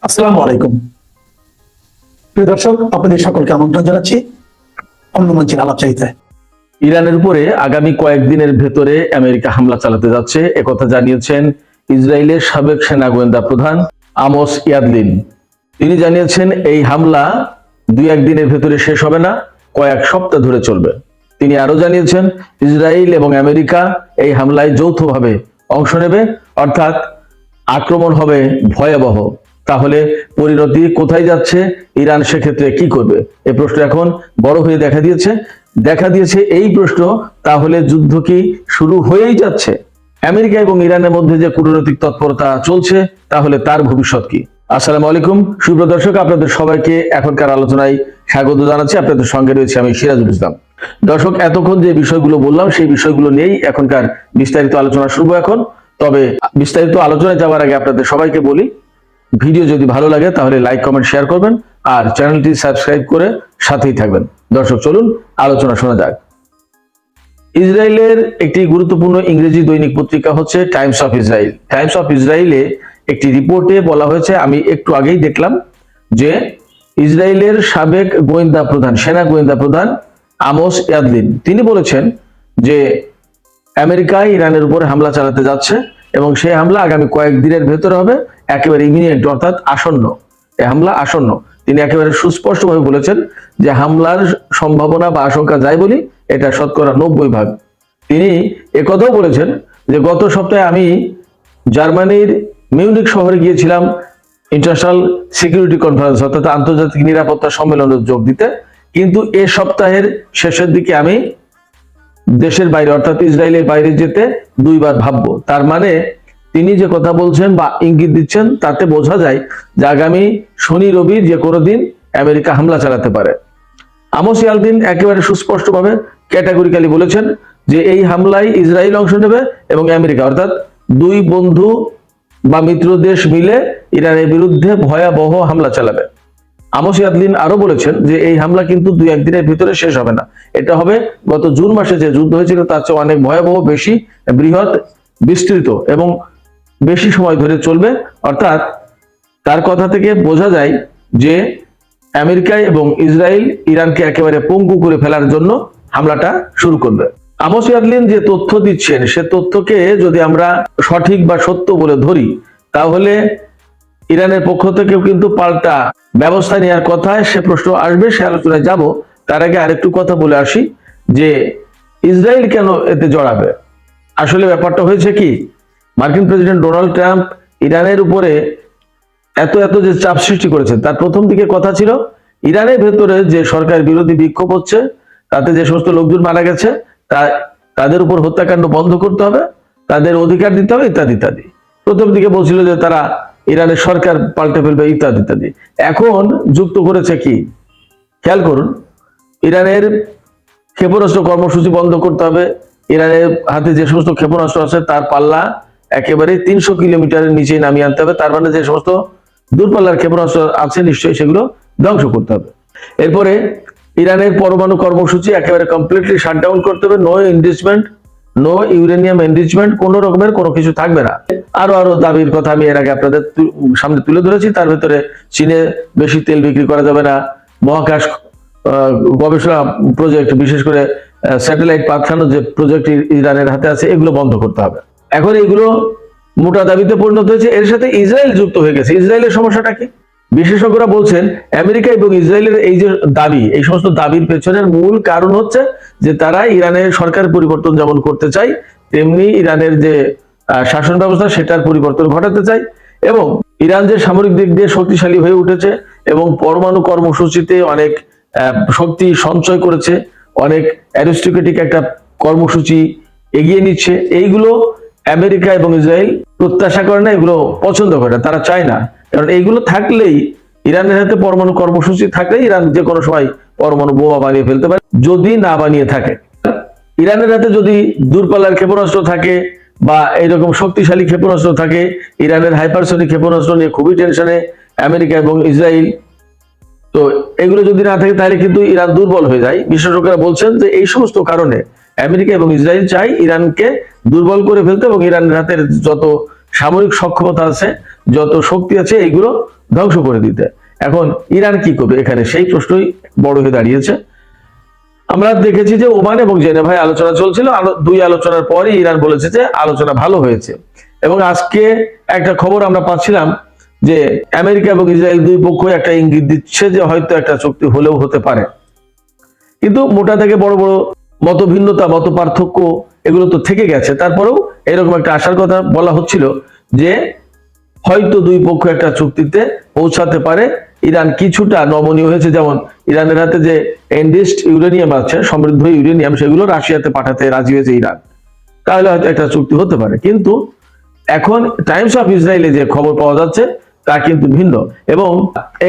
আসসালামু আলাইকুম। প্রিয় দর্শক, আপনাদের সকলকে আমন্ত্রণ জানাচ্ছি অন্য মঞ্চের আলাপচারিতায়। ইরানের উপরে আগামী কয়েকদিনের ভেতরে আমেরিকা হামলা চালাতে যাচ্ছে একথা জানিয়েছেন ইসরায়েলের সাবেক সেনা গোয়েন্দা প্রধান আমোস ইয়াদলিন। তিনি জানিয়েছেন এই হামলা দুই একদিনের ভেতরে শেষ হবে না, কয়েক সপ্তাহ ধরে চলবে। তিনি আরো জানিয়েছেন ইসরায়েল এবং আমেরিকা এই হামলায় যৌথভাবে অংশ নেবে, অর্থাৎ আক্রমণ হবে ভয়াবহ। তাহলে পরিণতি কোথায় যাচ্ছে, ইরান সেক্ষেত্রে কি করবে? এই প্রশ্ন এখন বড় হয়ে দেখা দিয়েছে এই প্রশ্ন, তাহলে যুদ্ধ কি শুরু হয়েই যাচ্ছে? আমেরিকা এবং ইরানের মধ্যে যে কূটনৈতিক তৎপরতা চলছে, তাহলে তার ভবিষ্যৎ কি? আসসালামু আলাইকুম সুপ্রিয় দর্শক, আপনাদের সবাইকে এখনকার আলোচনায় স্বাগত জানাচ্ছি। আপনাদের সঙ্গে রয়েছে আমি সিরাজুল ইসলাম। দর্শক, এতক্ষণ যে বিষয়গুলো বললাম সেই বিষয়গুলো নিয়েই এখনকার বিস্তারিত আলোচনা শুরু এখন। তবে বিস্তারিত আলোচনায় যাওয়ার আগে আপনাদের সবাইকে বলি, ভিডিও যদি ভালো লাগে তাহলে লাইক কমেন্ট শেয়ার করবেন আর চ্যানেলটি সাবস্ক্রাইব করে সাথেই থাকবেন। দর্শক, চলুন আলোচনা শোনা যাক। ইসরায়েলের একটি গুরুত্বপূর্ণ ইংরেজি দৈনিক পত্রিকা হচ্ছে Times of Israel. Times of ইসরায়েলে একটি রিপোর্টে বলা হয়েছে, আমি একটু আগেই দেখলাম, যে ইসরায়েলের সাবেক গোয়েন্দা প্রধান, সেনা গোয়েন্দা প্রধান আমোস ইয়াদলিন, তিনি বলেছেন যে আমেরিকা ইরানের উপরে হামলা চালাতে যাচ্ছে এবং সেই হামলা আগামী কয়েকদিনের ভেতরে হবে, একেবারে ইমিনিয়েন্ট, অর্থাৎ আসন্ন। এই হামলা আসন্ন। তিনি একেবারে সুস্পষ্টভাবে বলেছেন যে হামলার সম্ভাবনা বা আশঙ্কা যাই বলি, এটা শতকরা 90%। তিনি একথাও বলেছেন যে গত সপ্তাহে আমি জার্মানির মিউনিক শহরে গিয়েছিলাম ইন্টারন্যাশনাল সিকিউরিটি কনফারেন্স, অর্থাৎ আন্তর্জাতিক নিরাপত্তা সম্মেলনে যোগ দিতে, কিন্তু এ সপ্তাহের শেষের দিকে আমি দেশের বাইরে অর্থাৎ ইসরায়েলের বাইরে যেতে দুইবার ভাববো। তার মানে তিনি যে কথা বলছেন বা ইঙ্গিত দিচ্ছেন, তাতে বোঝা যায় যে আগামী শনি রবি যে কোনো দিন আমেরিকা হামলা চালাতে পারে। আমোস ইয়াদলিন একেবারে সুস্পষ্টভাবে ক্যাটাগরিক্যালি বলেছেন যে এই হামলায় ইসরায়েল অংশ নেবে এবং আমেরিকা, অর্থাৎ দুই বন্ধু বা মিত্র দেশ মিলে ইরানের বিরুদ্ধে ভয়াবহ হামলা চালাবে। আমোস ইয়াদলিন আরো বলেছেন যে এই হামলা কিন্তু দুই একদিনের ভিতরে শেষ হবে না, এটা হবে গত জুন মাসে যে যুদ্ধ হয়েছিল তার চেয়ে অনেক ভয়াবহ, বেশি বৃহৎ, বিস্তৃত এবং বেশি সময় ধরে চলবে। অর্থাৎ তার কথা থেকে বোঝা যায় যে আমেরিকা এবং ইসরায়েল ইরানকে একেবারে পঙ্গু করে ফেলার জন্য হামলাটা শুরু করবে। আমোস ইয়াদলিন যে তথ্য দিচ্ছেন, সে তথ্যকে যদি আমরা সঠিক বা সত্য বলে ধরি, তাহলে ইরানের পক্ষ থেকেও কিন্তু পাল্টা ব্যবস্থা নেওয়ার কথা, সে প্রশ্ন আসবে, সে আলোচনায় যাব। তার আগে আরেকটু কথা বলে আসি যে ইসরায়েল কেন এতে জড়াবে। আসলে ব্যাপারটা হয়েছে কি, মার্কিন প্রেসিডেন্ট ডোনাল্ড ট্রাম্প ইরানের উপরে এত যে চাপ সৃষ্টি করেছেন, তার প্রথম দিকে কথা ছিল ইরানের ভেতরে যে সরকার বিরোধী বিক্ষোভ হচ্ছে, তাতে যে সমস্ত লোকজন মারা গেছে, তাদের উপর হত্যাকাণ্ড বন্ধ করতে হবে, তাদের অধিকার দিতে হবে, ইত্যাদি ইত্যাদি। প্রথম দিকে বলছিল যে তারা ইরানের সরকার পাল্টে ফেলবে, ইত্যাদি ইত্যাদি। এখন যুক্ত করেছে কি, খেয়াল করুন, ইরানের ক্ষেপণাস্ত্র কর্মসূচি বন্ধ করতে হবে, ইরানের হাতে যে সমস্ত ক্ষেপণাস্ত্র আছে তার পাল্লা একেবারে 300 কিলোমিটারের নিচে নামিয়ে আনতে হবে। তার মানে যে সমস্ত দূরপাল্লার ক্ষেপণাস্ত্র আছে নিশ্চয়ই সেগুলো ধ্বংস করতে হবে। এরপরে ইরানের পরমাণু কর্মসূচি একেবারে কমপ্লিটলি শাটডাউন করতে হবে, no enrichment, no uranium enrichment, কোন রকমের কোনো কিছু থাকবে না। আরো দাবির কথা আমি এর আগে আপনাদের সামনে তুলে ধরেছি। তার ভেতরে চীনে বেশি তেল বিক্রি করা যাবে না, মহাকাশ গবেষণা প্রজেক্ট, বিশেষ করে স্যাটেলাইট পাঠানোর যে প্রজেক্ট ইরানের হাতে আছে, এগুলো বন্ধ করতে হবে। এখন এগুলো মোটা দাবিতে পরিণত হয়েছে, এর সাথে ইসরায়েল যুক্ত হয়ে গেছে। ইসরায়েলের সমস্যাটা কি? বিশেষজ্ঞরা বলছেন আমেরিকা এবং ইসরায়েলের এই যে দাবি, এই সমস্ত দাবির পেছনের মূল কারণ হচ্ছে যে তারা ইরানের সরকার পরিবর্তন যেমন করতে চায়, তেমনি ইরানের যে শাসন ব্যবস্থা সেটার পরিবর্তন ঘটাতে চায়। এবং ইরান যে সামরিক দিক দিয়ে শক্তিশালী হয়ে উঠেছে এবং পরমাণু কর্মসূচিতে অনেক শক্তি সঞ্চয় করেছে, অনেক অ্যারিস্টোক্রেটিক একটা কর্মসূচি এগিয়ে নিচ্ছে, এইগুলো আমেরিকা এবং ইসরায়েল প্রত্যাশা করে না, এগুলো পছন্দ করে না, তারা চায় না। কারণ এইগুলো থাকলেই, ইরানের হাতে পরমাণু কর্মসূচি থাকলেই ইরান যে কোনো সময় পরমাণু বোমা বানিয়ে ফেলতে পারে, যদি না বানিয়ে থাকে। ইরানের হাতে যদি দূরপাল্লার ক্ষেপণাস্ত্র থাকে বা এরকম শক্তিশালী ক্ষেপণাস্ত্র থাকে, ইরানের হাইপারসনিক ক্ষেপণাস্ত্র নিয়ে খুবই টেনশনে আমেরিকা এবং ইসরায়েল। তো এগুলো যদি না থাকে তাহলে কিন্তু ইরান দুর্বল হয়ে যায়। বিশেষজ্ঞরা বলছেন যে এই সমস্ত কারণে আমেরিকা এবং ইসরায়েল চাই ইরানকে দুর্বল করে ফেলতে এবং ইরানের হাতের যত সামরিক সক্ষমতা আছে, যত শক্তি আছে, এইগুলো ধ্বংস করে দিতে। এখন ইরান কি করবে এখানে, সেই প্রশ্নই বড় হয়ে দাঁড়িয়েছে। আমরা দেখেছি যে ওমান এবং জেনেভায় আলোচনা চলছিল, দুই আলোচনার পরে ইরান বলেছে যে আলোচনা ভালো হয়েছে। এবং আজকে একটা খবর আমরা পাচ্ছিলাম যে আমেরিকা এবং ইসরায়েল দুই পক্ষ একটা ইঙ্গিত দিচ্ছে যে হয়তো একটা চুক্তি হলেও হতে পারে। কিন্তু মোটা থেকে বড় বড় মত ভিন্নতা, মত পার্থক্য এগুলো তো থেকে গেছে। তারপরেও এরকম একটা আশার কথা বলা হচ্ছিল যে হয়তো দুই পক্ষ একটা চুক্তিতে পৌঁছাতে পারে। ইরান কিছুটা নমনীয় হয়েছে, যেমন ইরানের হাতে যে এনরিচড ইউরেনিয়াম আছে, সমৃদ্ধ ইউরেনিয়াম, সেগুলো রাশিয়াতে পাঠাতে রাজি হয়েছে ইরান। তাহলে হয়তো একটা চুক্তি হতে পারে। কিন্তু এখন টাইমস অফ ইসরায়েলে যে খবর পাওয়া যাচ্ছে তা কিন্তু ভিন্ন। এবং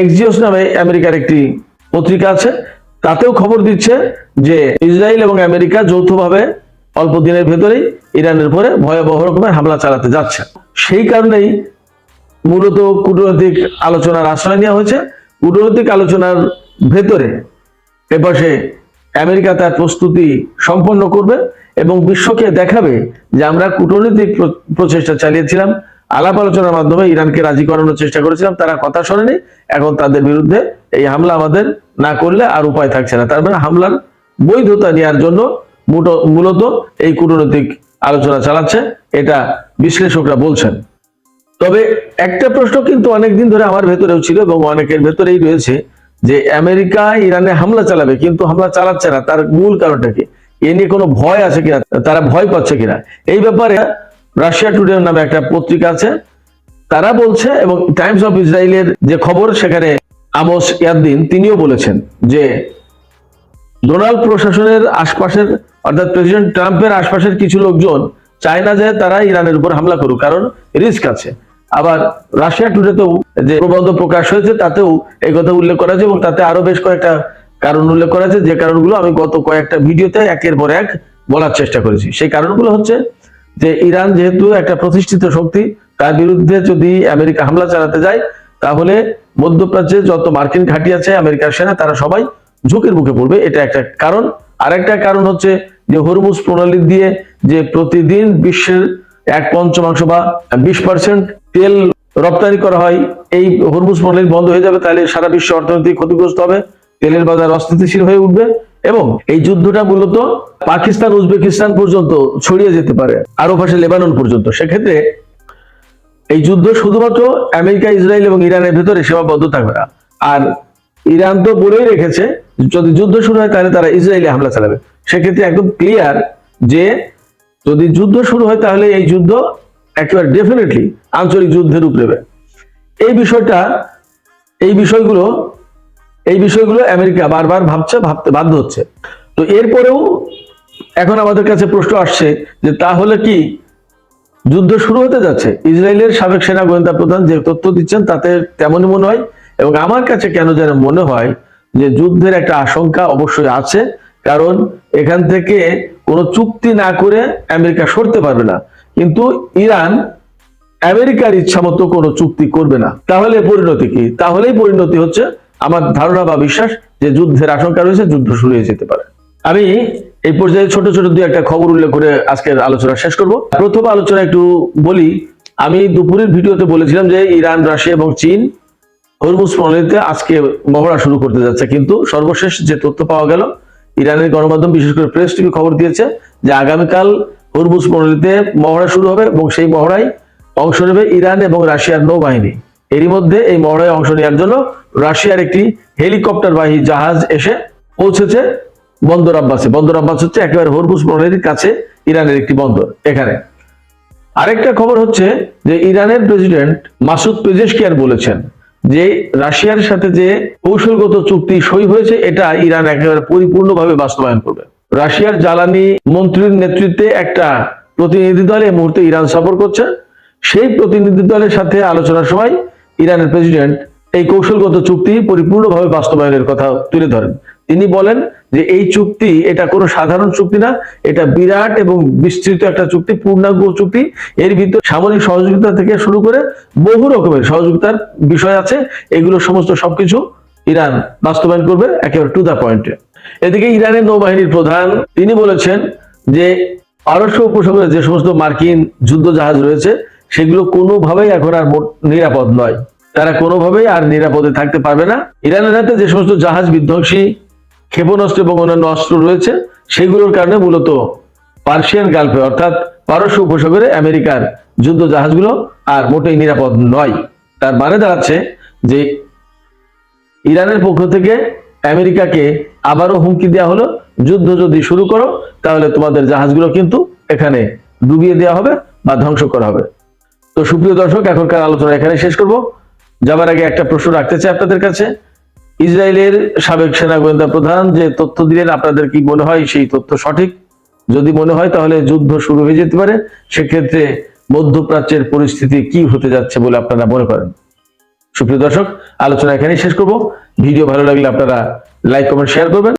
এক্সিওস নামে আমেরিকার একটি পত্রিকা আছে, তাতেও খবর দিচ্ছে যে ইসরায়েল এবং আমেরিকা যৌথভাবে অল্প দিনের ভেতরেই ইরানের উপরে ভয়াবহ রকমের হামলা চালাতে যাচ্ছে। সেই কারণেই মূলত কূটনৈতিক আলোচনার আশ্রয় নেওয়া হয়েছে। কূটনৈতিক আলোচনার ভেতরে এপাশে আমেরিকা তার প্রস্তুতি সম্পন্ন করবে এবং বিশ্বকে দেখাবে যে আমরা কূটনৈতিক প্রচেষ্টা চালিয়েছিলাম, আলাপ আলোচনার মাধ্যমে ইরানকে রাজি করানোর চেষ্টা করেছিলাম, তারা কথা শোনেনি। এখন তাদের বিরুদ্ধে এই হামলা আমাদের না করলে আর উপায় থাকছে না। তার মানে হামলার বৈধতা নেওয়ার জন্য মূলত এই কূটনৈতিক আলোচনা চালাচ্ছে, এটা বিশ্লেষকরা বলছেন। তবে একটা প্রশ্ন কিন্তু অনেকদিন ধরে আমার ভেতরেও ছিল এবং অনেকের ভেতরেই রয়েছে যে আমেরিকা ইরানে হামলা চালাবে, কিন্তু হামলা চালাচ্ছে না, তার মূল কারণটা কি? এ নিয়ে কোনো ভয় আছে কিনা, তারা ভয় পাচ্ছে কিনা? এই ব্যাপারে রাশিয়া টুডে নামে একটা পত্রিকা আছে, তারা বলছে, এবং টাইমস অফ ইসরায়েলের যে খবর সেখানে আমোস ইয়াদ্দিন তিনিও বলেছেন যে ডোনাল্ড প্রশাসনের আশপাশের, অর্থাৎ প্রেসিডেন্ট ট্রাম্পের আশপাশের কিছু লোকজন চায় না যে তারা ইরানের উপর হামলা করুক, কারণ রিস্ক আছে। আবার রাশিয়া টুডেতেও যে প্রবন্ধ প্রকাশ হয়েছে তাতেও এই কথা উল্লেখ করা হয়েছে এবং তাতে আরো বেশ কয়েকটা কারণ উল্লেখ করা হয়েছে, যে কারণগুলো আমি গত কয়েকটা ভিডিওতে একের পর এক বলার চেষ্টা করেছি। সেই কারণগুলো হচ্ছে যে ইরান যেহেতু একটা প্রতিষ্ঠিত শক্তি, তার বিরুদ্ধে যদি আমেরিকা হামলা চালাতে যায় তাহলে মধ্যপ্রাচ্যে যত মার্কিন ঘাঁটি আছে, আমেরিকার সেনা, তারা সবাই ঝুঁকির মুখে পড়বে, এটা একটা কারণ। আরেকটা কারণ হচ্ছে যে হরমুজ প্রণালী দিয়ে যে প্রতিদিন বিশ্বের 1/5 বা 20% তেল রপ্তানি করা হয়, এই হরমুজ প্রণালী বন্ধ হয়ে যাবে, তাহলে সারা বিশ্ব অর্থনীতি ক্ষতিগ্রস্ত হবে, তেলের বাজার অস্থিতিশীল হয়ে উঠবে এবং এই যুদ্ধটা মূলত পাকিস্তান, উজবেকিস্তান পর্যন্ত ছড়িয়ে যেতে পারে, আরো পাশে লেবানন পর্যন্ত। সেক্ষেত্রে এই যুদ্ধ শুধুমাত্র আমেরিকা, ইসরায়েল এবং ইরানের ভেতরে সীমাবদ্ধ থাকবে না। আর ইরান তো বলেই রেখেছে যদি যুদ্ধ শুরু হয় তাহলে তারা ইসরায়েলে হামলা চালাবে। সেক্ষেত্রে একদম ক্লিয়ার যে যদি যুদ্ধ শুরু হয় তাহলে এই যুদ্ধ একেবারে ডেফিনেটলি আঞ্চলিক যুদ্ধের রূপ নেবে। এই বিষয়গুলো আমেরিকা বারবার ভাবতে বাধ্য হচ্ছে। তো এরপরেও এখন আমাদের কাছে প্রশ্ন আসছে যে তাহলে কি যুদ্ধ শুরু হতে যাচ্ছে? ইসরায়েলের সাবেক সেনা গোয়েন্দা প্রধান যে তথ্য দিচ্ছেন তাতে তেমনই মনে হয়, এবং আমার কাছে কেন যেন মনে হয় যে যুদ্ধের একটা আশঙ্কা অবশ্যই আছে, কারণ এখান থেকে কোনো চুক্তি না করে আমেরিকা সরতে পারবে না। কিন্তু ইরান আমেরিকার ইচ্ছা মতো কোনো চুক্তি করবে না। তাহলে পরিণতি কি? তাহলেই পরিণতি হচ্ছে আমার ধারণা বা বিশ্বাস যে যুদ্ধের আশঙ্কা রয়েছে, যুদ্ধ শুরু হয়ে যেতে পারে। আমি এই পর্যায়ে ছোট ছোট দুই একটা খবর উল্লেখ করে আজকের আলোচনা শেষ করব। প্রথম আলোচনা একটু বলি, আমি দুপুরের ভিডিওতে বলেছিলাম যে ইরান, রাশিয়া এবং চীন হরমুজ প্রণালীতে আজকে মহড়া শুরু করতে যাচ্ছে, কিন্তু সর্বশেষ যে তথ্য পাওয়া গেল, ইরানের গণমাধ্যম বিশেষ করে প্রেস টিভি খবর দিয়েছে যে আগামীকাল হরমুজ প্রণালীতে মহড়া শুরু হবে এবং সেই মহড়ায় অংশ নেবে ইরান এবং রাশিয়ার নৌবাহিনী। এরই মধ্যে এই মহড়ায় অংশ নেওয়ার জন্য রাশিয়ার একটি হেলিকপ্টারবাহী জাহাজ এসে পৌঁছেছে বন্দর আব্বাসে। বন্দর আব্বাস হচ্ছে একেবারে হরমুজ প্রণালীর কাছে ইরানের একটি বন্দর। এখানে আরেকটা খবর হচ্ছে যে ইরানের প্রেসিডেন্ট মাসুদ পেজেশকিয়ান বলেছেন যে রাশিয়ার সাথে যে কৌশলগত চুক্তি সই হয়েছে এটা ইরান একেবারে পরিপূর্ণভাবে বাস্তবায়ন করবে। রাশিয়ার জ্বালানি মন্ত্রীর নেতৃত্বে একটা প্রতিনিধি দল এই মুহূর্তে ইরান সফর করছে। সেই প্রতিনিধি দলের সাথে আলোচনার সময় ইরানের প্রেসিডেন্ট এই কৌশলগত চুক্তি পরিপূর্ণভাবে বাস্তবায়নের কথা তুলে ধরেন। তিনি বলেন যে এই চুক্তি এটা কোনো সাধারণ চুক্তি না, এটা বিরাট এবং বিস্তৃত একটা চুক্তি, পূর্ণাঙ্গ চুক্তি। এর ভিতর সামরিক সহযোগিতা থেকে শুরু করে বহু রকমের সহযোগিতার বিষয় আছে। এগুলো সমস্ত সবকিছু ইরান বাস্তবায়ন করবে একেবারে টু দা পয়েন্টে। এদিকে ইরানের নৌবাহিনীর প্রধান তিনি বলেছেন যে পারস্য উপসাগরে যে সমস্ত মার্কিন যুদ্ধ জাহাজ রয়েছে সেগুলো কোনোভাবেই এখন আর নিরাপদ নয়। তারা কোনোভাবেই আর নিরাপদে থাকতে পারবে না। ইরানের হাতে যে সমস্ত জাহাজ বিধ্বংসী ক্ষেপণাস্ত্র এবং অন্যান্য অস্ত্র রয়েছে, সেগুলোর কারণে মূলত পার্সিয়ান গালফে অর্থাৎ পারস্য উপসাগরে আমেরিকার যুদ্ধ জাহাজগুলো আর মোটেই নিরাপদ নয়। তার মানে দাঁড়াচ্ছে যে ইরানের পক্ষ থেকে আমেরিকাকে আবারও হুমকি দেওয়া হলো, যুদ্ধ যদি শুরু করো তাহলে তোমাদের জাহাজগুলো কিন্তু এখানে ডুবিয়ে দেওয়া হবে বা ধ্বংস করা হবে। তো সুপ্রিয় দর্শক, এখনকার আলোচনা এখানে শেষ করব। যাবার আগে একটা প্রশ্ন রাখতে চাই আপনাদের কাছে। ইসরায়েলের সাবেক সেনা গোয়েন্দা প্রধান যে তথ্য দিলেন, আপনাদের কি মনে হয় সেই তথ্য সঠিক? যদি মনে হয় তাহলে যুদ্ধ শুরু হয়ে যেতে পারে। সেক্ষেত্রে মধ্যপ্রাচ্যের পরিস্থিতি কি হতে যাচ্ছে বলে আপনারা মনে করেন? সুপ্রিয় দর্শক, আলোচনা এখানেই শেষ করব। ভিডিও ভালো লাগলে আপনারা লাইক কমেন্ট শেয়ার করবেন।